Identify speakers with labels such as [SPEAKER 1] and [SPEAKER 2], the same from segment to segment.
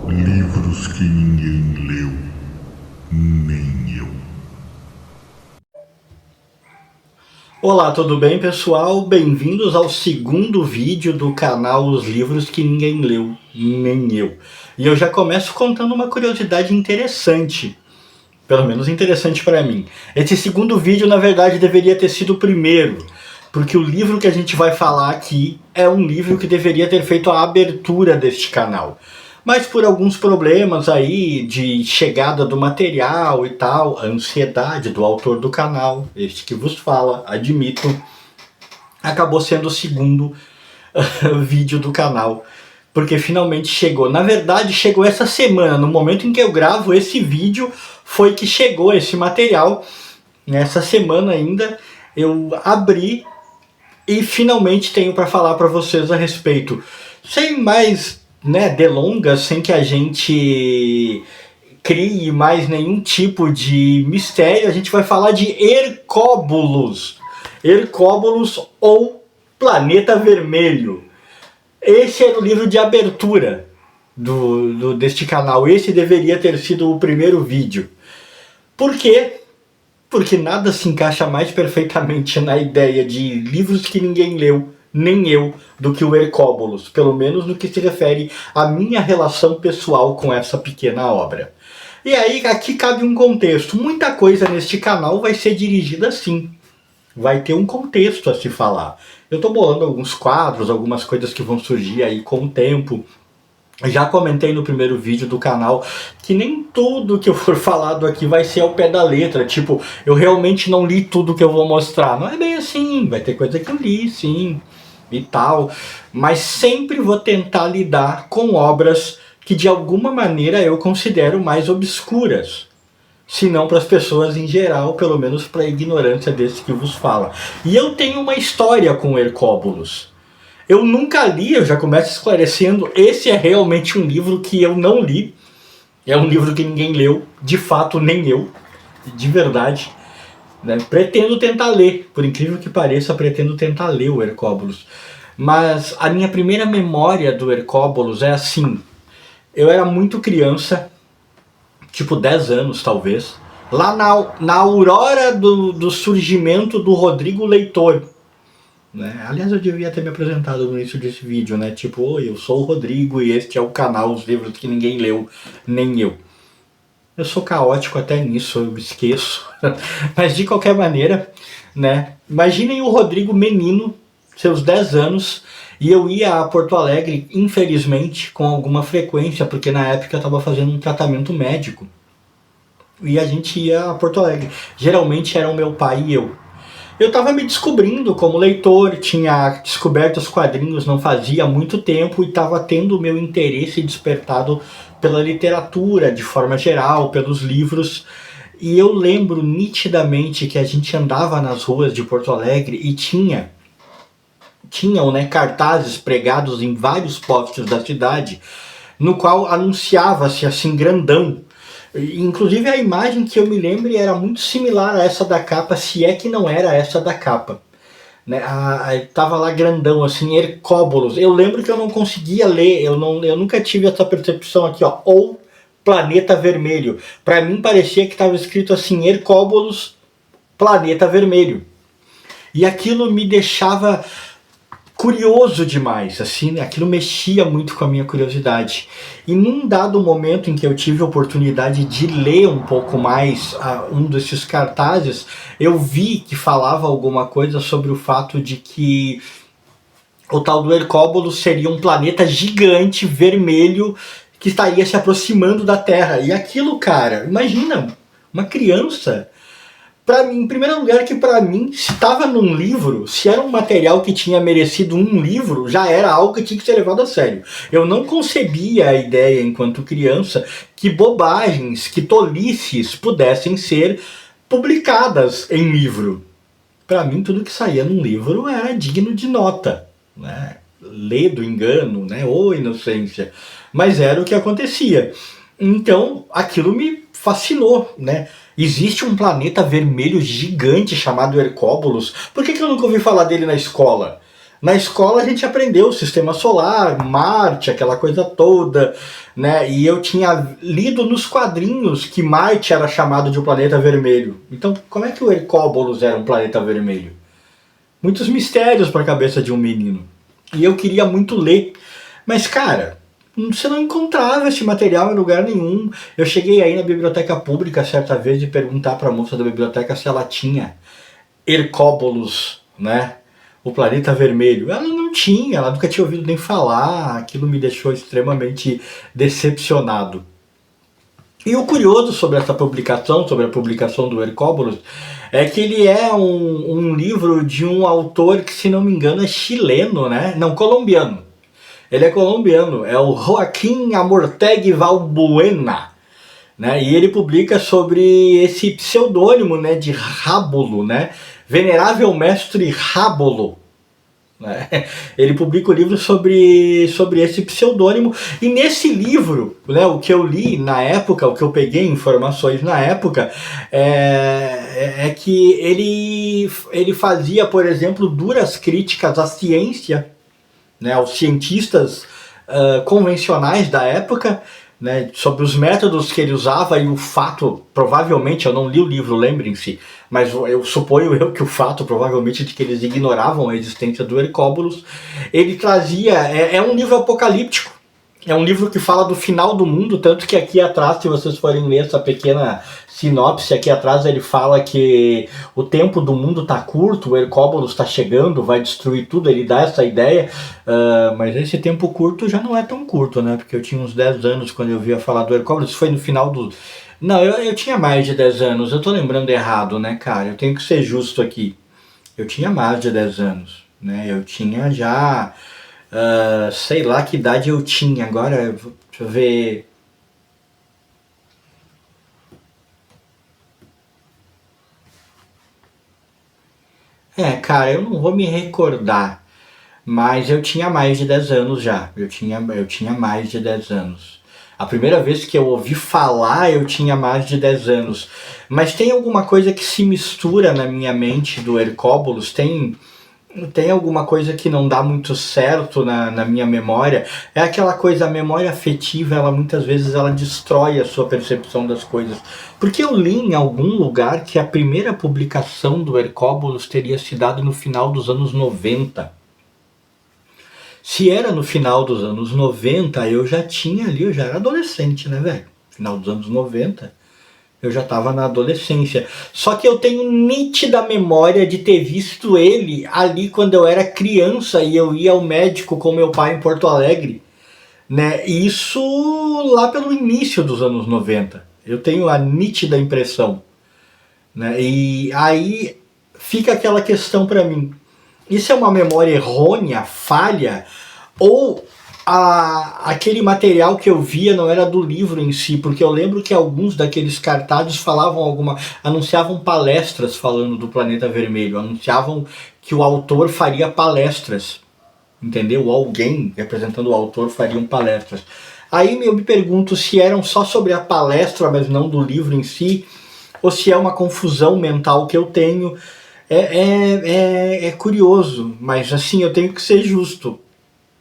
[SPEAKER 1] Livros que ninguém leu, nem eu.
[SPEAKER 2] Olá, tudo bem, pessoal? Bem-vindos ao segundo vídeo do canal Os Livros que Ninguém Leu, Nem Eu. E eu já começo contando uma curiosidade interessante, pelo menos interessante para mim. Esse segundo vídeo, na verdade, deveria ter sido o primeiro, porque o livro que a gente vai falar aqui é um livro que deveria ter feito a abertura deste canal. Mas por alguns problemas aí de chegada do material e tal, a ansiedade do autor do canal, este que vos fala, admito, acabou sendo o segundo vídeo do canal, porque finalmente chegou. Na verdade, chegou essa semana, no momento em que eu gravo esse vídeo, foi que chegou esse material. Nessa semana ainda, eu abri e finalmente tenho para falar para vocês a respeito. Sem mais delongas, sem que a gente crie mais nenhum tipo de mistério, a gente vai falar de Hercóbulos. Hercóbulos ou Planeta Vermelho. Esse era o livro de abertura deste canal. Esse deveria ter sido o primeiro vídeo. Por quê? Porque nada se encaixa mais perfeitamente na ideia de livros que ninguém leu, nem eu, do que o Hercóbulos, pelo menos no que se refere à minha relação pessoal com essa pequena obra. E aí, aqui cabe um contexto. Muita coisa neste canal vai ser dirigida assim. Vai ter um contexto a se falar. Eu estou bolando alguns quadros, algumas coisas que vão surgir aí com o tempo. Já comentei no primeiro vídeo do canal que nem tudo que eu for falado aqui vai ser ao pé da letra. Tipo, eu realmente não li tudo que eu vou mostrar. Não é bem assim, vai ter coisa que eu li, sim, e tal. Mas sempre vou tentar lidar com obras que de alguma maneira eu considero mais obscuras. Se não para as pessoas em geral, pelo menos para a ignorância desse que vos fala. E eu tenho uma história com Hercóbulos. Eu nunca li, eu já começo esclarecendo, esse é realmente um livro que eu não li. É um livro que ninguém leu, de fato nem eu, de verdade. Né? Pretendo tentar ler, por incrível que pareça, pretendo tentar ler o Hercóbulos. Mas a minha primeira memória do Hercóbulos é assim, eu era muito criança, tipo 10 anos talvez, lá na aurora do surgimento do Rodrigo Leitor. Né? Aliás, eu devia ter me apresentado no início desse vídeo, né? Tipo, oi, eu sou o Rodrigo e este é o canal Os Livros que Ninguém Leu, Nem Eu. Eu sou caótico até nisso, eu esqueço. Mas de qualquer maneira, né? Imaginem o Rodrigo menino, seus 10 anos, e eu ia a Porto Alegre, infelizmente, com alguma frequência, porque na época eu estava fazendo um tratamento médico. E a gente ia a Porto Alegre. Geralmente era o meu pai e eu. Eu estava me descobrindo como leitor, tinha descoberto os quadrinhos não fazia muito tempo e estava tendo o meu interesse despertado pela literatura de forma geral, pelos livros. E eu lembro nitidamente que a gente andava nas ruas de Porto Alegre e tinham cartazes pregados em vários postes da cidade, no qual anunciava-se assim grandão. Inclusive a imagem que eu me lembro era muito similar a essa da capa, se é que não era essa da capa. Né? Tava lá grandão, assim, Hercóbulos. Eu lembro que eu não conseguia ler, eu nunca tive essa percepção aqui, ó, ou Planeta Vermelho. Para mim parecia que estava escrito assim, Hercóbulos, Planeta Vermelho. E aquilo me deixava curioso demais, assim, aquilo mexia muito com a minha curiosidade. E num dado momento em que eu tive a oportunidade de ler um pouco mais um desses cartazes, eu vi que falava alguma coisa sobre o fato de que o tal do Hercóbulos seria um planeta gigante, vermelho, que estaria se aproximando da Terra. E aquilo, cara, imagina, uma criança. Pra mim, em primeiro lugar, que pra mim, se estava num livro, se era um material que tinha merecido um livro, já era algo que tinha que ser levado a sério. Eu não concebia a ideia, enquanto criança, que bobagens, que tolices pudessem ser publicadas em livro. Pra mim, tudo que saía num livro era digno de nota, né? Ledo, engano, né? Ou inocência. Mas era o que acontecia. Então, aquilo me fascinou, né? Existe um planeta vermelho gigante chamado Hercóbulos. Por que eu nunca ouvi falar dele na escola? Na escola a gente aprendeu o sistema solar, Marte, aquela coisa toda, né? E eu tinha lido nos quadrinhos que Marte era chamado de um planeta vermelho. Então, como é que o Hercóbolos era um planeta vermelho? Muitos mistérios para a cabeça de um menino. E eu queria muito ler. Mas, cara, você não encontrava esse material em lugar nenhum. Eu cheguei aí na biblioteca pública certa vez de perguntar para a moça da biblioteca se ela tinha Hercóbolos, né? O planeta vermelho. Ela não tinha, ela nunca tinha ouvido nem falar. Aquilo me deixou extremamente decepcionado. E o curioso sobre essa publicação, sobre a publicação do Hercóbolos, é que ele é um livro de um autor que, se não me engano, é chileno, né? Não, colombiano. Ele é colombiano, é o Joaquim Amortegui Valbuena, né? E ele publica sobre esse pseudônimo, né, de Rábulo, né? Venerável Mestre Rábulo. Né? Ele publica o livro sobre esse pseudônimo, e nesse livro, né, o que eu li na época, o que eu peguei informações na época, é que ele fazia, por exemplo, duras críticas à ciência, né, aos cientistas convencionais da época, né, sobre os métodos que ele usava e o fato, provavelmente, eu não li o livro, lembrem-se, mas eu suponho que o fato, provavelmente, de que eles ignoravam a existência do Hercóbolos. Ele trazia, é um livro apocalíptico, é um livro que fala do final do mundo, tanto que aqui atrás, se vocês forem ler essa pequena sinopse, aqui atrás ele fala que o tempo do mundo está curto, o Hercóbolos está chegando, vai destruir tudo, ele dá essa ideia, mas esse tempo curto já não é tão curto, né? Porque eu tinha uns 10 anos quando eu via falar do Hercóbolos, foi no final do... Não, eu tinha mais de 10 anos, eu tô lembrando errado, né, cara? Eu tenho que ser justo aqui. Eu tinha mais de 10 anos, né? Eu tinha já... sei lá que idade eu tinha, agora, deixa eu ver... Cara, eu não vou me recordar, mas eu tinha mais de 10 anos já, eu tinha mais de 10 anos. A primeira vez que eu ouvi falar, eu tinha mais de 10 anos. Mas tem alguma coisa que se mistura na minha mente do Hercóbolos, tem alguma coisa que não dá muito certo na minha memória. É aquela coisa, a memória afetiva, ela muitas vezes ela destrói a sua percepção das coisas. Porque eu li em algum lugar que a primeira publicação do Hercóbolos teria se dado no final dos anos 90. Se era no final dos anos 90, eu já tinha ali, eu já era adolescente, né, velho? Final dos anos 90. Eu já estava na adolescência. Só que eu tenho nítida memória de ter visto ele ali quando eu era criança e eu ia ao médico com meu pai em Porto Alegre, né? Isso lá pelo início dos anos 90. Eu tenho a nítida impressão, né? E aí fica aquela questão para mim. Isso é uma memória errônea, falha, ou aquele material que eu via não era do livro em si? Porque eu lembro que alguns daqueles cartazes anunciavam palestras falando do planeta vermelho, anunciavam que o autor faria palestras, entendeu? Alguém representando o autor fariam palestras. Aí eu me pergunto se eram só sobre a palestra, mas não do livro em si, ou se é uma confusão mental que eu tenho. É curioso, mas assim, eu tenho que ser justo.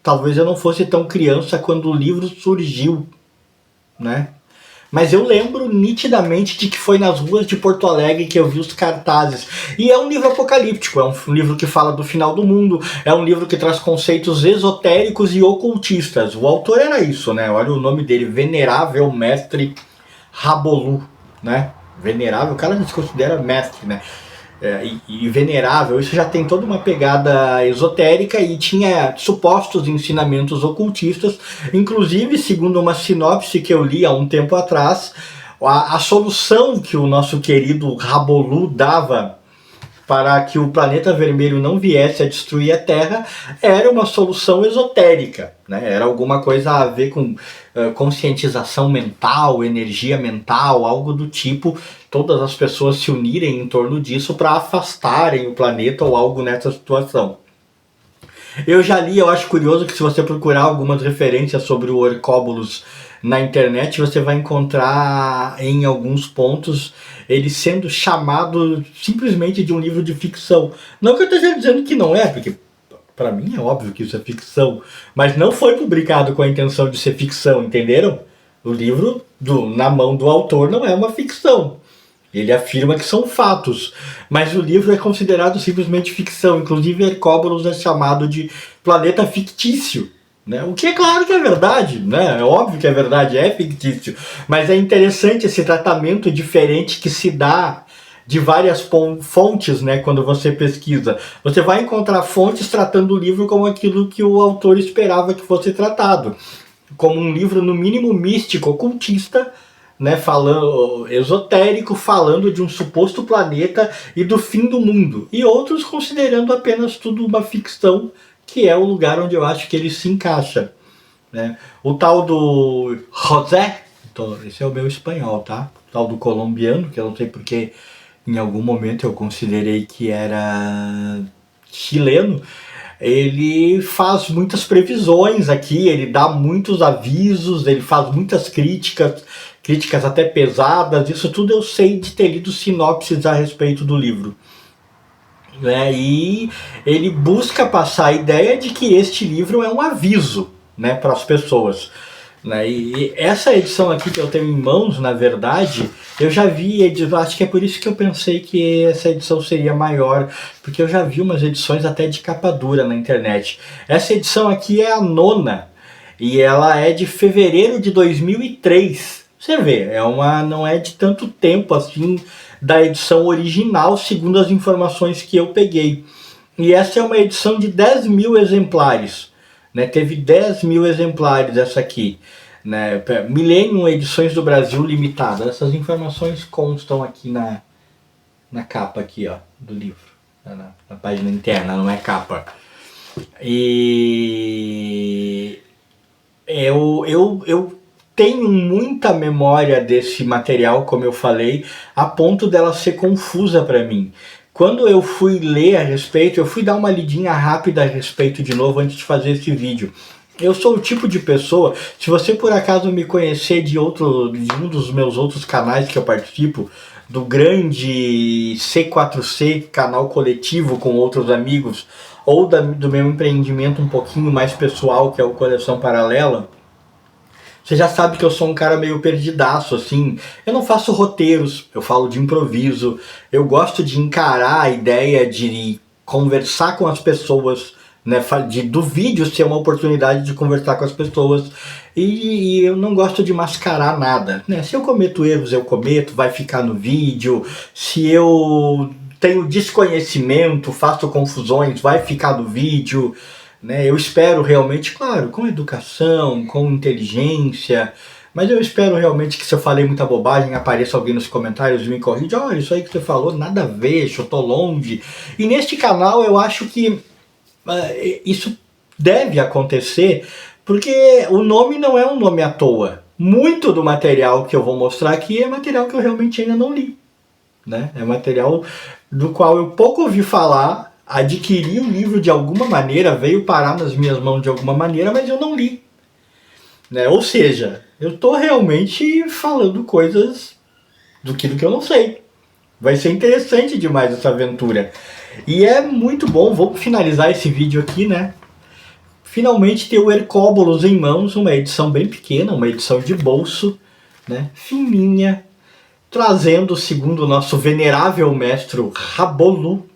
[SPEAKER 2] Talvez eu não fosse tão criança quando o livro surgiu, né? Mas eu lembro nitidamente de que foi nas ruas de Porto Alegre que eu vi os cartazes. E é um livro apocalíptico, é um livro que fala do final do mundo, é um livro que traz conceitos esotéricos e ocultistas. O autor era isso, né? Olha o nome dele, Venerável Mestre Rabolu, né? Venerável, o cara não se considera mestre, né? E venerável, isso já tem toda uma pegada esotérica e tinha supostos ensinamentos ocultistas, inclusive, segundo uma sinopse que eu li há um tempo atrás, a solução que o nosso querido Rabolu dava para que o planeta vermelho não viesse a destruir a Terra era uma solução esotérica, né? Era alguma coisa a ver com conscientização mental, energia mental, algo do tipo, todas as pessoas se unirem em torno disso para afastarem o planeta ou algo nessa situação. Eu já li, eu acho curioso que se você procurar algumas referências sobre o Hercóbolos na internet, você vai encontrar em alguns pontos ele sendo chamado simplesmente de um livro de ficção. Não que eu esteja dizendo que não é, porque Para mim é óbvio que isso é ficção, mas não foi publicado com a intenção de ser ficção, entenderam? O livro, na mão do autor, não é uma ficção. Ele afirma que são fatos, mas o livro é considerado simplesmente ficção. Inclusive, Hercóbulos é chamado de planeta fictício, né? O que é claro que é verdade, né? É óbvio que é verdade, é fictício. Mas é interessante esse tratamento diferente que se dá de várias fontes, né, quando você pesquisa. Você vai encontrar fontes tratando o livro como aquilo que o autor esperava que fosse tratado. Como um livro, no mínimo, místico, ocultista, né, falando, esotérico, falando de um suposto planeta e do fim do mundo. E outros considerando apenas tudo uma ficção, que é o lugar onde eu acho que ele se encaixa, né? O tal do José, esse é o meu espanhol, tá? O tal do colombiano, que eu não sei porque em algum momento eu considerei que era chileno. Ele faz muitas previsões aqui, ele dá muitos avisos, ele faz muitas críticas até pesadas. Isso tudo eu sei de ter lido sinopses a respeito do livro, né? E ele busca passar a ideia de que este livro é um aviso, né, para as pessoas, né? E essa edição aqui que eu tenho em mãos, na verdade, eu já vi, acho que é por isso que eu pensei que essa edição seria maior, porque eu já vi umas edições até de capa dura na internet. Essa edição aqui é a 9ª, e ela é de fevereiro de 2003. Você vê, não é de tanto tempo assim da edição original, segundo as informações que eu peguei. E essa é uma edição de 10.000 exemplares. Né, teve 10.000 exemplares essa aqui, né, Millennium Edições do Brasil Limitada. Essas informações constam aqui na capa aqui, ó, do livro, na página interna, não é capa. E eu tenho muita memória desse material, como eu falei, a ponto dela ser confusa para mim. Quando eu fui ler a respeito, eu fui dar uma lidinha rápida a respeito de novo antes de fazer esse vídeo. Eu sou o tipo de pessoa, se você por acaso me conhecer de um dos meus outros canais que eu participo, do grande C4C, canal coletivo com outros amigos, ou do meu empreendimento um pouquinho mais pessoal, que é o Coleção Paralela, você já sabe que eu sou um cara meio perdidaço, assim. Eu não faço roteiros, eu falo de improviso. Eu gosto de encarar a ideia de conversar com as pessoas, né? Do vídeo ser uma oportunidade de conversar com as pessoas. E eu não gosto de mascarar nada, né? Se eu cometo erros, eu cometo, vai ficar no vídeo. Se eu tenho desconhecimento, faço confusões, vai ficar no vídeo. Né, eu espero realmente, claro, com educação, com inteligência, mas eu espero realmente que se eu falei muita bobagem, apareça alguém nos comentários e me corrija, olha, isso aí que você falou, nada a ver, chutou longe. E neste canal eu acho que isso deve acontecer, porque o nome não é um nome à toa. Muito do material que eu vou mostrar aqui é material que eu realmente ainda não li, né? É material do qual eu pouco ouvi falar, adquiri o livro de alguma maneira, veio parar nas minhas mãos de alguma maneira, mas eu não li, né? Ou seja, eu estou realmente falando coisas do que eu não sei. Vai ser interessante demais essa aventura. E é muito bom, vou finalizar esse vídeo aqui, né? Finalmente ter o Hercóbulos em mãos, uma edição bem pequena, uma edição de bolso, né? Fininha, trazendo, segundo o nosso venerável mestre Rabolu,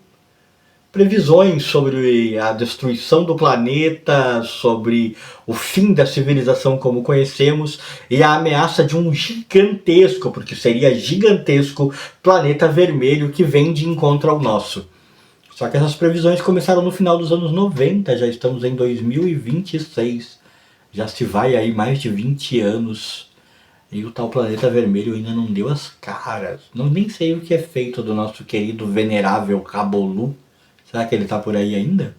[SPEAKER 2] previsões sobre a destruição do planeta, sobre o fim da civilização como conhecemos e a ameaça de um gigantesco, porque seria gigantesco, planeta vermelho que vem de encontro ao nosso. Só que essas previsões começaram no final dos anos 90, já estamos em 2026. Já se vai aí mais de 20 anos e o tal planeta vermelho ainda não deu as caras. Nem sei o que é feito do nosso querido venerável Rabolu. Será que ele tá por aí ainda?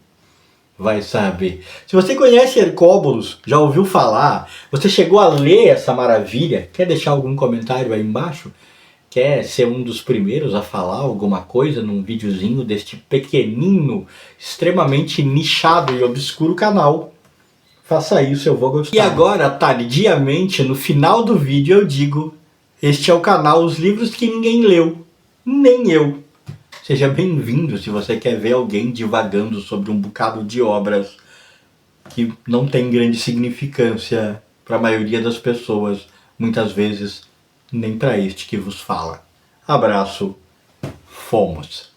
[SPEAKER 2] Vai saber. Se você conhece Hercóbulos, já ouviu falar, você chegou a ler essa maravilha, quer deixar algum comentário aí embaixo? Quer ser um dos primeiros a falar alguma coisa num videozinho deste pequenino, extremamente nichado e obscuro canal? Faça isso, eu vou gostar. E agora, tardiamente, no final do vídeo eu digo, este é o canal Os Livros que Ninguém Leu, nem eu. Seja bem-vindo se você quer ver alguém divagando sobre um bocado de obras que não tem grande significância para a maioria das pessoas, muitas vezes nem para este que vos fala. Abraço, fomos!